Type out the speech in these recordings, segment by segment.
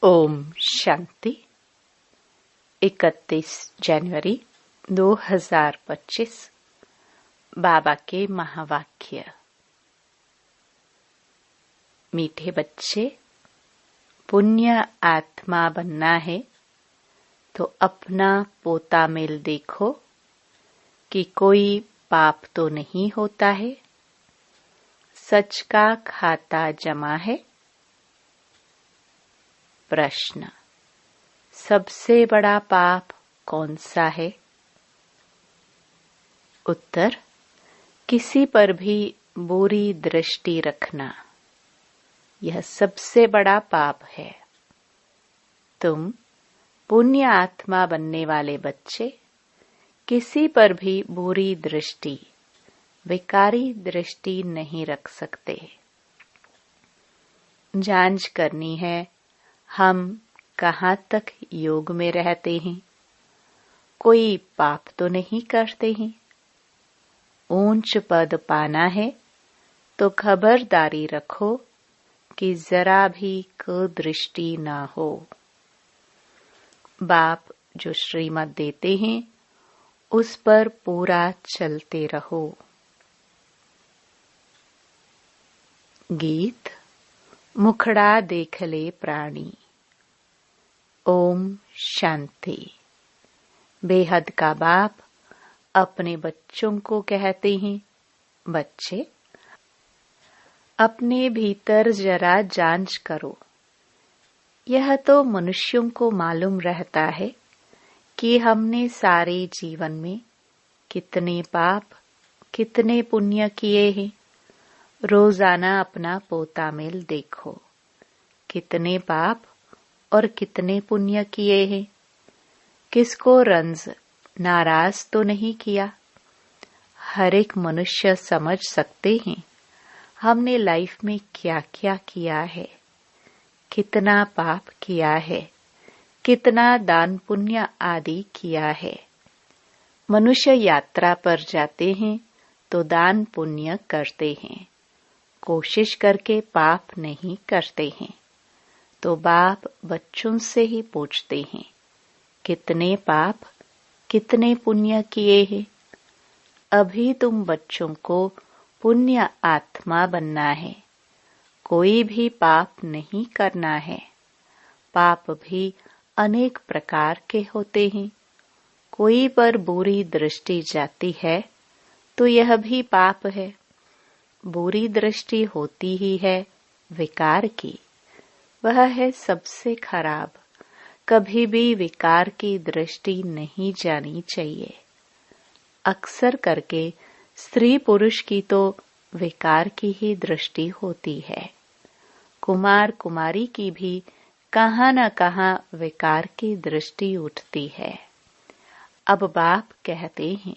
ओम शांति। 31 जनवरी 2025 बाबा के महावाक्य। मीठे बच्चे, पुण्य आत्मा बनना है तो अपना पोता मेल देखो कि कोई पाप तो नहीं होता है। सच का खाता जमा है। प्रश्न: सबसे बड़ा पाप कौन सा है? उत्तर: किसी पर भी बुरी दृष्टि रखना, यह सबसे बड़ा पाप है। तुम पुण्य आत्मा बनने वाले बच्चे किसी पर भी बुरी दृष्टि, विकारी दृष्टि नहीं रख सकते। जांच करनी है हम कहाँ तक योग में रहते हैं, कोई पाप तो नहीं करते हैं। ऊंच पद पाना है तो खबरदारी रखो कि जरा भी कुदृष्टि ना हो। बाप जो श्रीमत देते हैं उस पर पूरा चलते रहो। गीत मुखड़ा देख ले प्राणी। ओम शांति। बेहद का बाप अपने बच्चों को कहते हैं, बच्चे अपने भीतर जरा जांच करो। यह तो मनुष्यों को मालूम रहता है कि हमने सारे जीवन में कितने पाप कितने पुण्य किए हैं। रोजाना अपना पोता मेल देखो, कितने पाप और कितने पुण्य किए हैं। किसको रंज नाराज तो नहीं किया। हर एक मनुष्य समझ सकते हैं हमने लाइफ में क्या क्या किया है, कितना पाप किया है, कितना दान पुण्य आदि किया है। मनुष्य यात्रा पर जाते हैं तो दान पुण्य करते हैं, कोशिश करके पाप नहीं करते हैं। तो बाप बच्चों से ही पूछते हैं, कितने पाप कितने पुण्य किए हैं। अभी तुम बच्चों को पुण्य आत्मा बनना है, कोई भी पाप नहीं करना है। पाप भी अनेक प्रकार के होते हैं। कोई पर बुरी दृष्टि जाती है तो यह भी पाप है। बुरी दृष्टि होती ही है विकार की, वह है सबसे खराब। कभी भी विकार की दृष्टि नहीं जानी चाहिए। अक्सर करके स्त्री पुरुष की तो विकार की ही दृष्टि होती है। कुमार कुमारी की भी कहाँ न कहाँ विकार की दृष्टि उठती है। अब बाप कहते हैं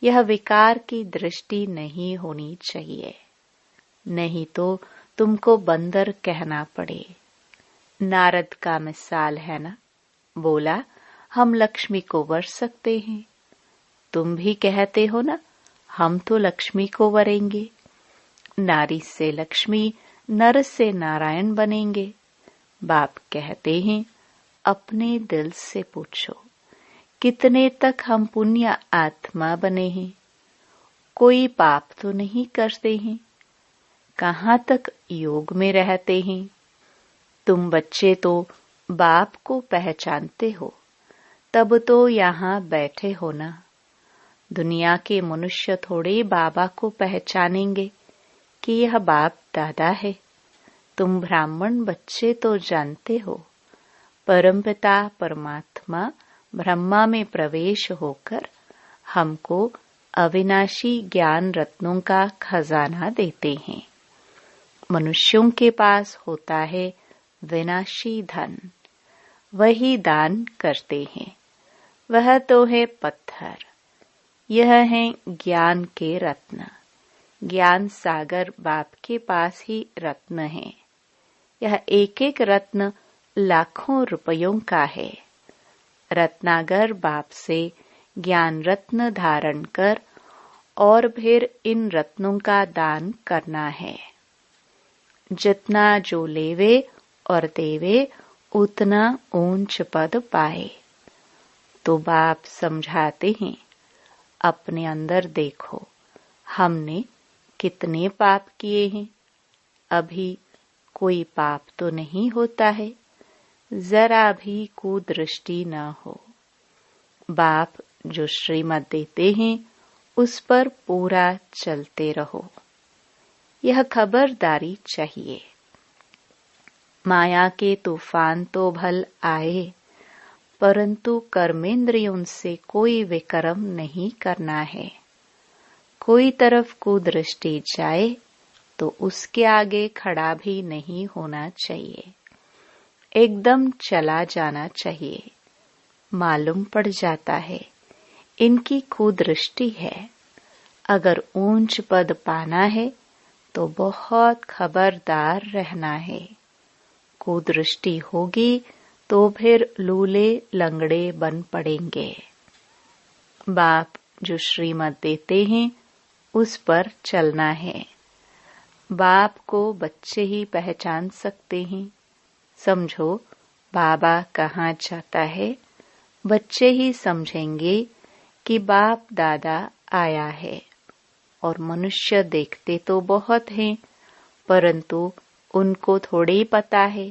यह विकार की दृष्टि नहीं होनी चाहिए, नहीं तो तुमको बंदर कहना पड़े। नारद का मिसाल है ना, बोला हम लक्ष्मी को वर सकते हैं। तुम भी कहते हो ना हम तो लक्ष्मी को वरेंगे। नारी से लक्ष्मी, नर से नारायण बनेंगे। बाप कहते हैं अपने दिल से पूछो कितने तक हम पुण्य आत्मा बने हैं। कोई पाप तो नहीं करते हैं। कहाँ तक योग में रहते हैं। तुम बच्चे तो बाप को पहचानते हो, तब तो यहाँ बैठे हो ना। दुनिया के मनुष्य थोड़े बाबा को पहचानेंगे कि यह बाप दादा है। तुम ब्राह्मण बच्चे तो जानते हो परमपिता परमात्मा ब्रह्मा में प्रवेश होकर हमको अविनाशी ज्ञान रत्नों का खजाना देते हैं। मनुष्यों के पास होता है विनाशी धन, वही दान करते हैं। वह तो है पत्थर, यह है ज्ञान के रत्न। ज्ञान सागर बाप के पास ही रत्न है। यह एक एक रत्न लाखों रुपयों का है। रत्नागर बाप से ज्ञान रत्न धारण कर और फिर इन रत्नों का दान करना है। जितना जो लेवे और देवे उतना ऊंच पद पाए। तो बाप समझाते हैं, अपने अंदर देखो, हमने कितने पाप किए हैं। अभी कोई पाप तो नहीं होता है, जरा भी कुदृष्टि न हो। बाप जो श्रीमत देते हैं उस पर पूरा चलते रहो, यह खबरदारी चाहिए। माया के तूफान तो भल आए, परंतु कर्मेंद्रियों से कोई विक्रम नहीं करना है। कोई तरफ कुदृष्टि जाए तो उसके आगे खड़ा भी नहीं होना चाहिए, एकदम चला जाना चाहिए। मालूम पड़ जाता है इनकी कुदृष्टि है। अगर ऊंच पद पाना है तो बहुत खबरदार रहना है। कुदृष्टि होगी तो फिर लूले लंगड़े बन पड़ेंगे। बाप जो श्रीमत देते हैं उस पर चलना है। बाप को बच्चे ही पहचान सकते हैं। समझो बाबा कहाँ जाता है, बच्चे ही समझेंगे कि बाप दादा आया है। और मनुष्य देखते तो बहुत हैं, परंतु उनको थोड़ी पता है।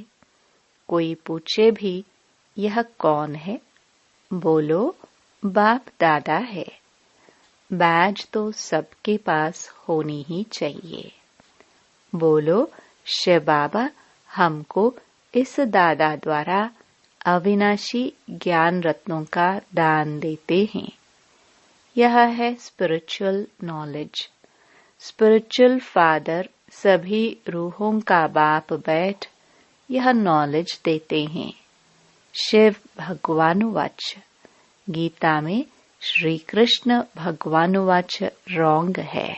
कोई पूछे भी यह कौन है, बोलो बाप दादा है। बैज तो सबके पास होनी ही चाहिए। बोलो शिव बाबा हमको इस दादा द्वारा अविनाशी ज्ञान रत्नों का दान देते हैं। यह है स्पिरिचुअल नॉलेज। स्पिरिचुअल फादर सभी रूहों का बाप बैठ यह नॉलेज देते हैं। शिव भगवानुवाच, गीता में श्री कृष्ण भगवानुवाच रॉन्ग है।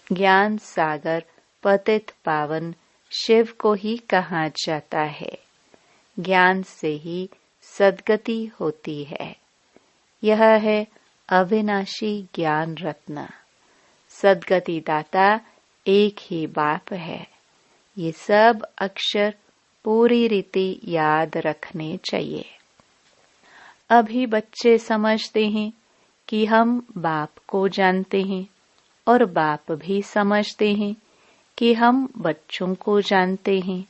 ज्ञान सागर पतित पावन शिव को ही कहा जाता है। ज्ञान से ही सद्गति होती है। यह है अविनाशी ज्ञान रत्न। सद्गति दाता एक ही बाप है। ये सब अक्षर पूरी रीति याद रखने चाहिए। अभी बच्चे समझते हैं कि हम बाप को जानते हैं, और बाप भी समझते हैं कि हम बच्चों को जानते हैं।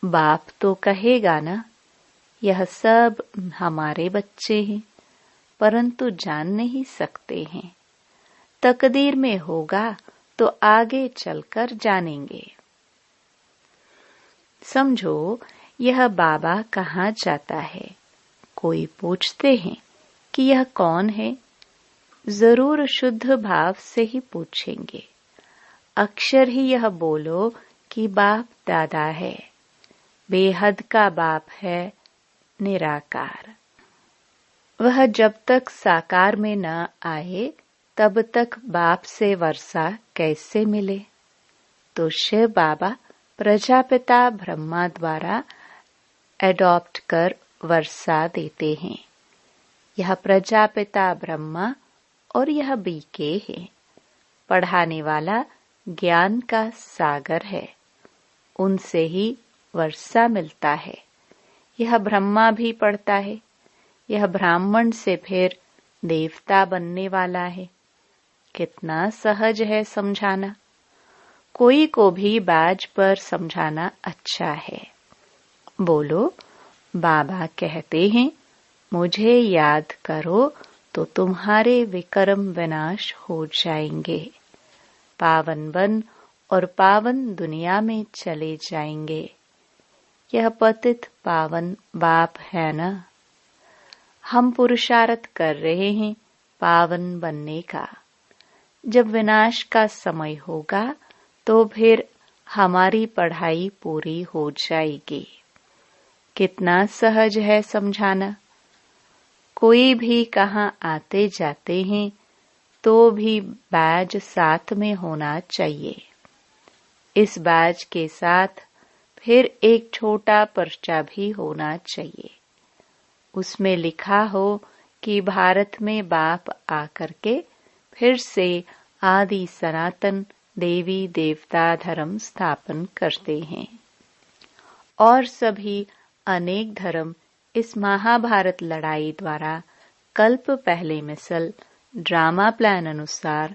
बाप तो कहेगा ना, यह सब हमारे बच्चे हैं, परंतु जान नहीं सकते हैं। तकदीर में होगा तो आगे चलकर जानेंगे। समझो यह बाबा कहाँ जाता है। कोई पूछते हैं कि यह कौन है, जरूर शुद्ध भाव से ही पूछेंगे। अक्षर ही यह बोलो कि बाप दादा है, बेहद का बाप है, निराकार। वह जब तक साकार में न आए तब तक बाप से वर्षा कैसे मिले। तो शिव बाबा प्रजापिता ब्रह्मा द्वारा एडॉप्ट कर वर्षा देते हैं। यह प्रजापिता ब्रह्मा और यह बीके है। पढ़ाने वाला ज्ञान का सागर है, उनसे ही वर्षा मिलता है। यह ब्रह्मा भी पढ़ता है। यह ब्राह्मण से फिर देवता बनने वाला है। कितना सहज है समझाना। कोई को भी बाज पर समझाना अच्छा है। बोलो बाबा कहते हैं, मुझे याद करो तो तुम्हारे विक्रम विनाश हो जाएंगे। पावन बन और पावन दुनिया में चले जाएंगे। यह पतित पावन बाप है ना। हम पुरुषार्थ कर रहे हैं पावन बनने का। जब विनाश का समय होगा तो फिर हमारी पढ़ाई पूरी हो जाएगी। कितना सहज है समझाना। कोई भी कहाँ आते जाते हैं तो भी बैज साथ में होना चाहिए। इस बैज के साथ फिर एक छोटा पर्चा भी होना चाहिए। उसमें लिखा हो कि भारत में बाप आकर के फिर से आदि सनातन देवी देवता धर्म स्थापन करते हैं। और सभी अनेक धर्म इस महाभारत लड़ाई द्वारा कल्प पहले मिसल ड्रामा प्लान अनुसार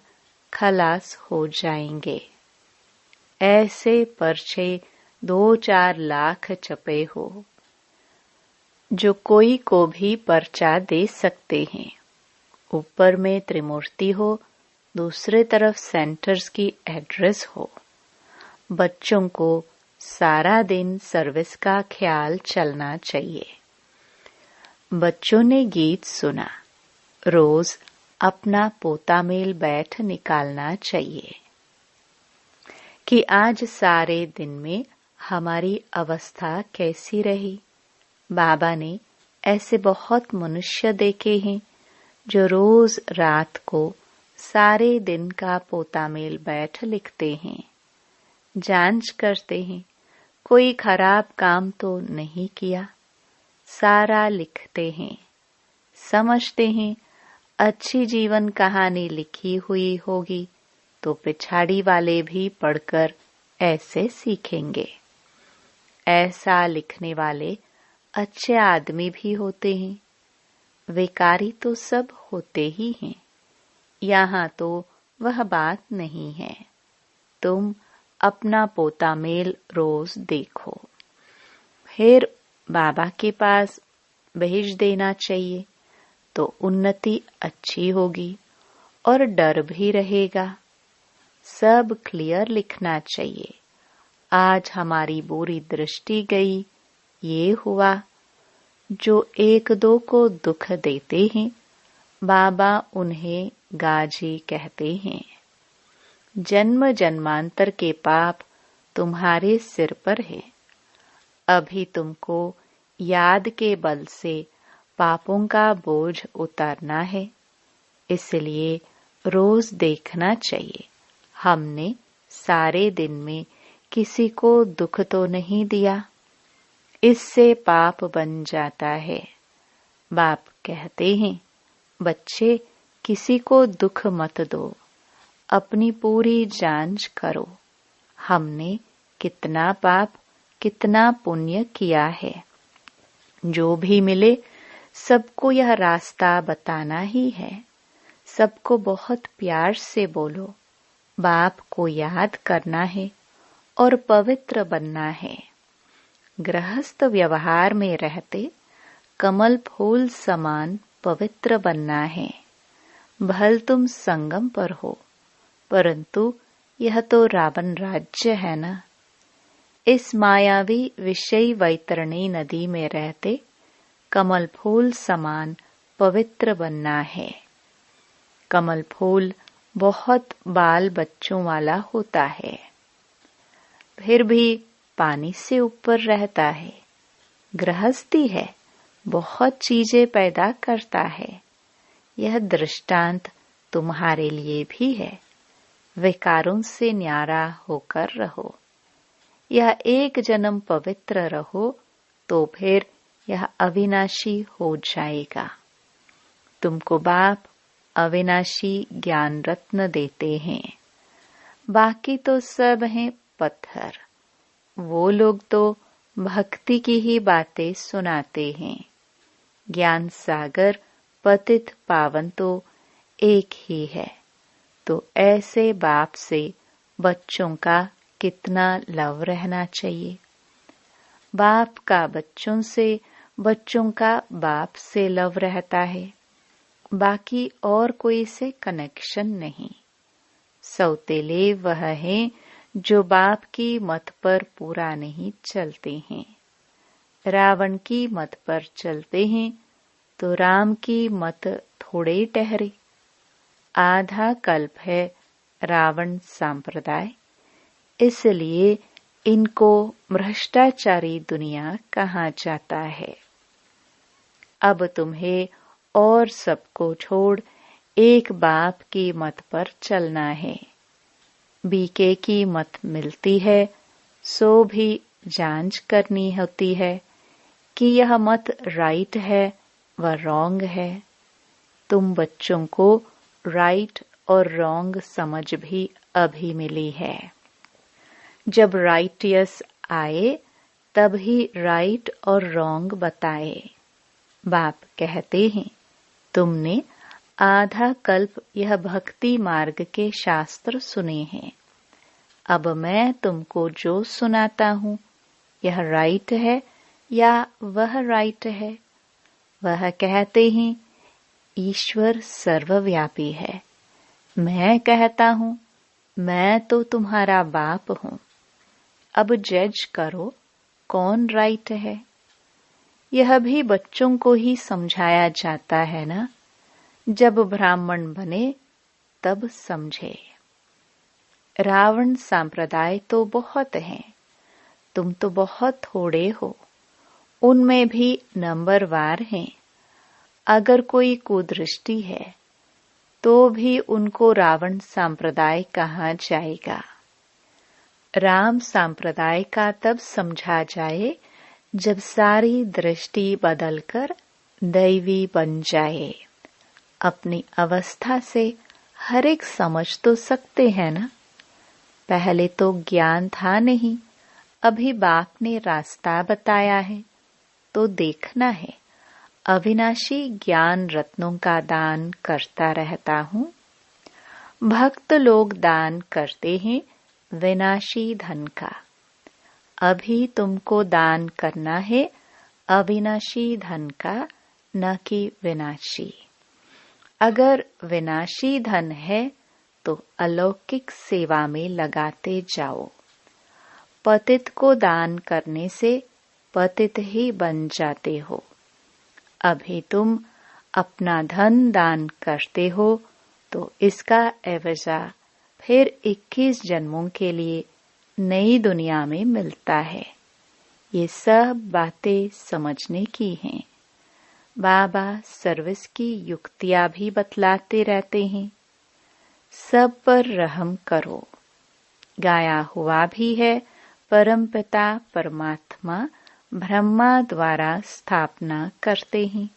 खलास हो जाएंगे। ऐसे पर्चे 2-4 लाख छपे हो, जो कोई को भी पर्चा दे सकते हैं। ऊपर में त्रिमूर्ति हो, दूसरे तरफ सेंटर्स की एड्रेस हो। बच्चों को सारा दिन सर्विस का ख्याल चलना चाहिए। बच्चों ने गीत सुना, रोज अपना पोता मेल बैठ निकालना चाहिए कि आज सारे दिन में हमारी अवस्था कैसी रही। बाबा ने ऐसे बहुत मनुष्य देखे हैं जो रोज रात को सारे दिन का पोता मेल बैठ लिखते हैं, जांच करते हैं कोई खराब काम तो नहीं किया, सारा लिखते हैं। समझते हैं अच्छी जीवन कहानी लिखी हुई होगी तो पिछाड़ी वाले भी पढ़कर ऐसे सीखेंगे। ऐसा लिखने वाले अच्छे आदमी भी होते हैं। विकारी तो सब होते ही हैं। यहाँ तो वह बात नहीं है। तुम अपना पोता मेल रोज देखो, फिर बाबा के पास भेज देना चाहिए तो उन्नति अच्छी होगी और डर भी रहेगा। सब क्लियर लिखना चाहिए। आज हमारी बुरी दृष्टि गई, ये हुआ। जो 1-2 को दुख देते हैं, बाबा उन्हें गाजी कहते हैं। जन्म जन्मांतर के पाप तुम्हारे सिर पर है। अभी तुमको याद के बल से पापों का बोझ उतारना है। इसलिए रोज देखना चाहिए हमने सारे दिन में किसी को दुख तो नहीं दिया। इससे पाप बन जाता है। बाप कहते हैं, बच्चे किसी को दुख मत दो, अपनी पूरी जांच करो। हमने कितना पाप कितना पुण्य किया है। जो भी मिले सबको यह रास्ता बताना ही है। सबको बहुत प्यार से बोलो। बाप को याद करना है और पवित्र बनना है। गृहस्थ व्यवहार में रहते कमल फूल समान पवित्र बनना है। भल तुम संगम पर हो, परंतु यह तो रावण राज्य है ना। इस मायावी विषय वैतरणी नदी में रहते कमल फूल समान पवित्र बनना है। कमल फूल बहुत बाल बच्चों वाला होता है, फिर भी पानी से ऊपर रहता है। गृहस्थी है, बहुत चीजें पैदा करता है। यह दृष्टांत तुम्हारे लिए भी है। विकारों से न्यारा होकर रहो। यह एक जन्म पवित्र रहो तो फिर यह अविनाशी हो जाएगा। तुमको बाप अविनाशी ज्ञान रत्न देते हैं। बाकी तो सब हैं पत्थर। वो लोग तो भक्ति की ही बातें सुनाते हैं। ज्ञान सागर पतित पावन तो एक ही है। तो ऐसे बाप से बच्चों का कितना लव रहना चाहिए। बाप का बच्चों से, बच्चों का बाप से लव रहता है। बाकी और कोई से कनेक्शन नहीं। सौतेले वह हैं जो बाप की मत पर पूरा नहीं चलते हैं। रावण की मत पर चलते हैं तो राम की मत थोड़े ठहरे। आधा कल्प है रावण संप्रदाय, इसलिए इनको भ्रष्टाचारी दुनिया कहा जाता है। अब तुम्हें और सबको छोड़ एक बाप की मत पर चलना है। बीके की मत मिलती है सो भी जांच करनी होती है कि यह मत राइट है व रॉन्ग है। तुम बच्चों को राइट और रॉन्ग समझ भी अभी मिली है। जब राइटियस आए तभी राइट और रॉन्ग बताए। बाप कहते हैं, तुमने आधा कल्प यह भक्ति मार्ग के शास्त्र सुने हैं। अब मैं तुमको जो सुनाता हूँ, यह राइट है या वह राइट है। वह कहते हैं, ईश्वर सर्वव्यापी है। मैं कहता हूँ, मैं तो तुम्हारा बाप हूँ। अब जज करो कौन राइट है। यह भी बच्चों को ही समझाया जाता है ना। जब ब्राह्मण बने तब समझे। रावण संप्रदाय तो बहुत हैं, तुम तो बहुत थोड़े हो। उनमें भी नंबरवार हैं। अगर कोई कुदृष्टि है तो भी उनको रावण संप्रदाय कहा जाएगा। राम संप्रदाय का तब समझा जाए जब सारी दृष्टि बदलकर दैवी बन जाए। अपनी अवस्था से हर एक समझ तो सकते हैं ना। पहले तो ज्ञान था नहीं, अभी बाप ने रास्ता बताया है तो देखना है। अविनाशी ज्ञान रत्नों का दान करता रहता हूँ। भक्त लोग दान करते हैं विनाशी धन का। अभी तुमको दान करना है अविनाशी धन का, न कि विनाशी। अगर विनाशी धन है तो अलौकिक सेवा में लगाते जाओ। पतित को दान करने से पतित ही बन जाते हो। अभी तुम अपना धन दान करते हो तो इसका एवजा फिर 21 जन्मों के लिए नई दुनिया में मिलता है। ये सब बातें समझने की हैं। बाबा सर्विस की युक्तियां भी बतलाते रहते हैं। सब पर रहम करो। गाया हुआ भी है, परमपिता परमात्मा ब्रह्मा द्वारा स्थापना करते हैं,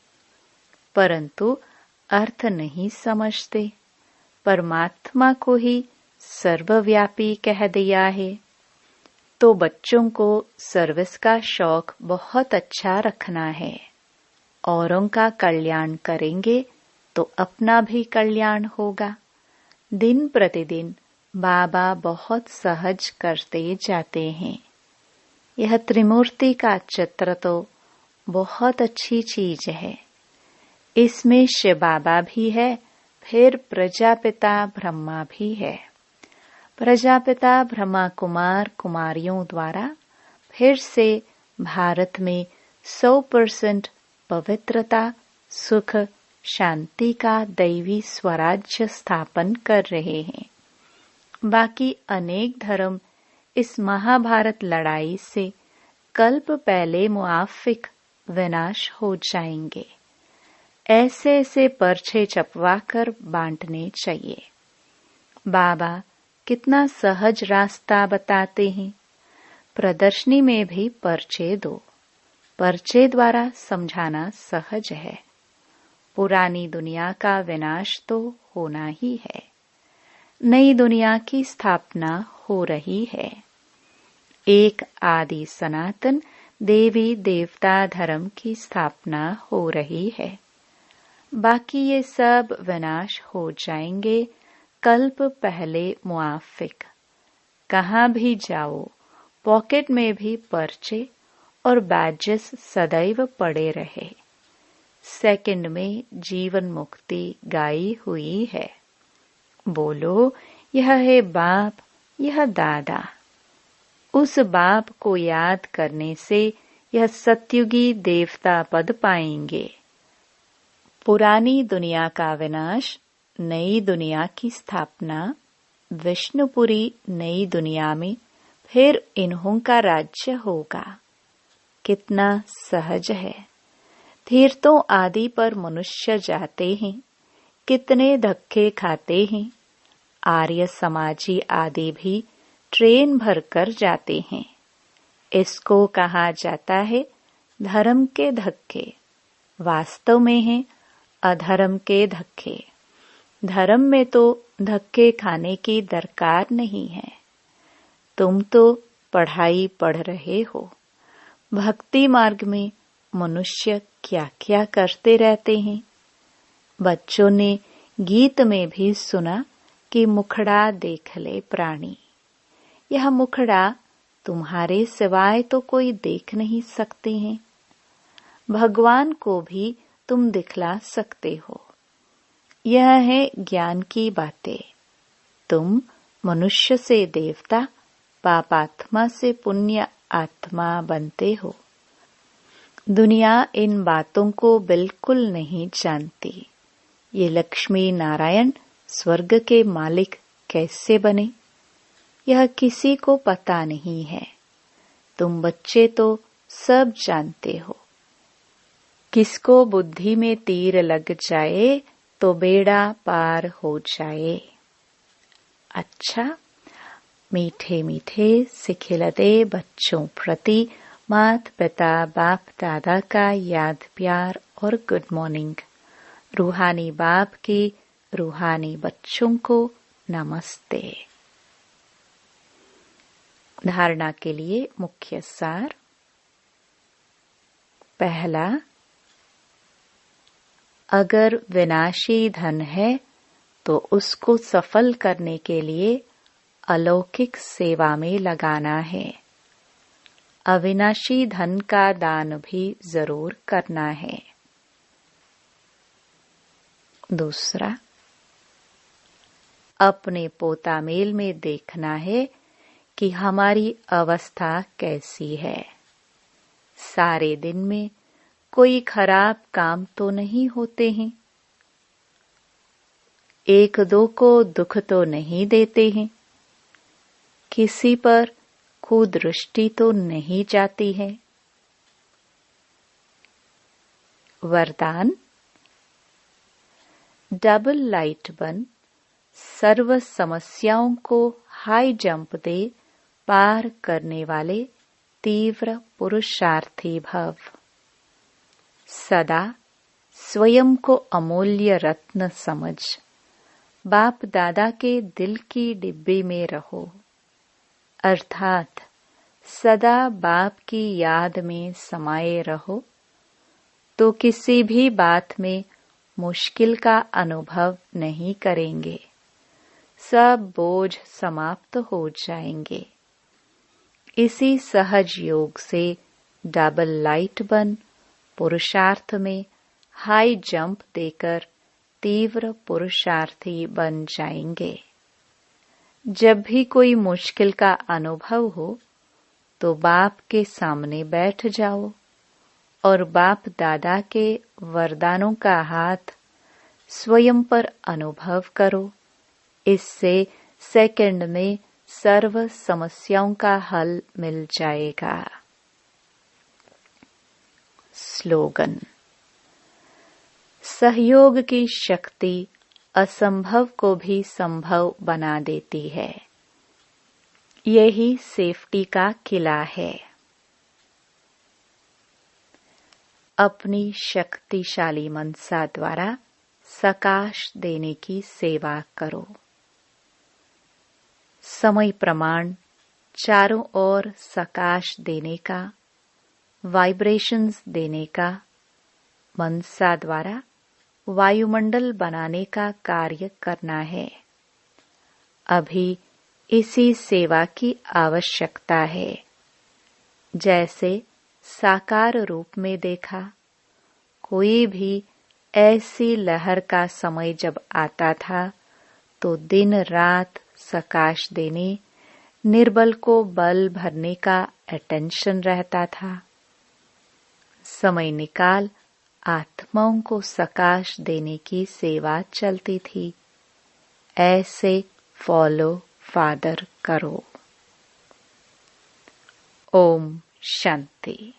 परंतु अर्थ नहीं समझते। परमात्मा को ही सर्वव्यापी कह दिया है। तो बच्चों को सर्विस का शौक बहुत अच्छा रखना है। औरों का कल्याण करेंगे तो अपना भी कल्याण होगा। दिन प्रतिदिन बाबा बहुत सहज करते जाते हैं। यह त्रिमूर्ति का चित्र तो बहुत अच्छी चीज है। इसमें शिव बाबा भी है, फिर प्रजापिता ब्रह्मा भी है। प्रजापिता ब्रह्मा कुमार कुमारियों द्वारा फिर से भारत में 100% पवित्रता, सुख, शांति का दैवी स्वराज्य स्थापन कर रहे हैं। बाकी अनेक धर्म इस महाभारत लड़ाई से कल्प पहले मुआफिक विनाश हो जाएंगे। ऐसे ऐसे पर्चे छपवाकर बांटने चाहिए। बाबा कितना सहज रास्ता बताते हैं। प्रदर्शनी में भी पर्चे दो। पर्चे द्वारा समझाना सहज है। पुरानी दुनिया का विनाश तो होना ही है। नई दुनिया की स्थापना हो रही है। एक आदि सनातन देवी देवता धर्म की स्थापना हो रही है। बाकी ये सब विनाश हो जाएंगे कल्प पहले मुआफिक। कहाँ भी जाओ, पॉकेट में भी पर्चे और बैजेस सदैव पड़े रहे। सेकंड में जीवन मुक्ति गाई हुई है। बोलो, यह है बाप, यह दादा। उस बाप को याद करने से यह सत्युगी देवता पद पाएंगे। पुरानी दुनिया का विनाश, नई दुनिया की स्थापना, विष्णुपुरी नई दुनिया में फिर इन्हों का राज्य होगा। कितना सहज है। तीर्थों आदि पर मनुष्य जाते हैं, कितने धक्के खाते हैं। आर्य समाजी आदि भी ट्रेन भरकर जाते हैं। इसको कहा जाता है धर्म के धक्के। वास्तव में है अधर्म के धक्के। धर्म में तो धक्के खाने की दरकार नहीं है। तुम तो पढ़ाई पढ़ रहे हो, भक्ति मार्ग में मनुष्य क्या क्या करते रहते हैं। बच्चों ने गीत में भी सुना कि मुखड़ा देख ले प्राणी। यह मुखड़ा तुम्हारे सिवाय तो कोई देख नहीं सकते हैं। भगवान को भी तुम दिखला सकते हो। यह है ज्ञान की बातें। तुम मनुष्य से देवता, पापात्मा से पुण्य आत्मा बनते हो। दुनिया इन बातों को बिल्कुल नहीं जानती। ये लक्ष्मी नारायण स्वर्ग के मालिक कैसे बने, यह किसी को पता नहीं है। तुम बच्चे तो सब जानते हो। किसको बुद्धि में तीर लग जाए तो बेड़ा पार हो जाए। अच्छा, मीठे मीठे सिखिलते बच्चों प्रति माता पिता बाप दादा का याद प्यार और गुड मॉर्निंग। रूहानी बाप की रूहानी बच्चों को नमस्ते। धारणा के लिए मुख्य सार। पहला, अगर विनाशी धन है तो उसको सफल करने के लिए अलौकिक सेवा में लगाना है। अविनाशी धन का दान भी जरूर करना है। दूसरा, अपने पोतामेल में देखना है कि हमारी अवस्था कैसी है। सारे दिन में कोई खराब काम तो नहीं होते हैं। एक दो को दुख तो नहीं देते हैं। किसी पर कुदृष्टि तो नहीं जाती है। वरदान, डबल लाइट बन, सर्व समस्याओं को हाई जंप दे पार करने वाले तीव्र पुरुषार्थी भव। सदा स्वयं को अमूल्य रत्न समझ बाप दादा के दिल की डिब्बी में रहो, अर्थात सदा बाप की याद में समाये रहो, तो किसी भी बात में मुश्किल का अनुभव नहीं करेंगे। सब बोझ समाप्त हो जाएंगे। इसी सहज योग से डबल लाइट बन पुरुषार्थ में हाई जंप देकर तीव्र पुरुषार्थी बन जाएंगे। जब भी कोई मुश्किल का अनुभव हो तो बाप के सामने बैठ जाओ और बाप दादा के वरदानों का हाथ स्वयं पर अनुभव करो। इससे सेकंड में सर्व समस्याओं का हल मिल जाएगा। स्लोगन, सहयोग की शक्ति असंभव को भी संभव बना देती है। यही सेफ्टी का किला है। अपनी शक्तिशाली मनसा द्वारा सकाश देने की सेवा करो। समय प्रमाण चारों ओर सकाश देने का, वाइब्रेशंस देने का, मनसा द्वारा वायुमंडल बनाने का कार्य करना है। अभी इसी सेवा की आवश्यकता है। जैसे साकार रूप में देखा, कोई भी ऐसी लहर का समय जब आता था तो दिन रात सकाश देने, निर्बल को बल भरने का अटेंशन रहता था। समय निकाल आत्माओं को सकाश देने की सेवा चलती थी। ऐसे फॉलो फादर करो। ओम शांति।